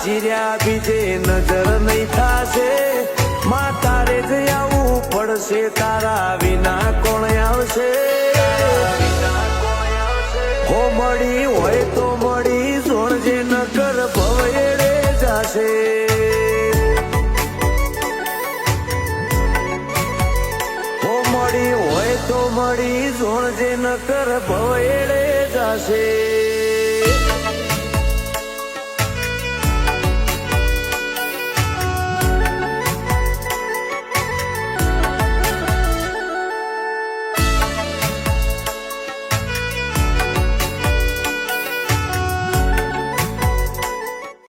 જીર્યા બીજે નજર નહીં થાશે માં તારે જ આવવું પડશે તારા વિના કોણ આવશે હો મળી હોય તો મળી જોણજે નકર ભવેડે જાશે હો મળી હોય તો મળી જોણજે નકર ભવેડે જાશે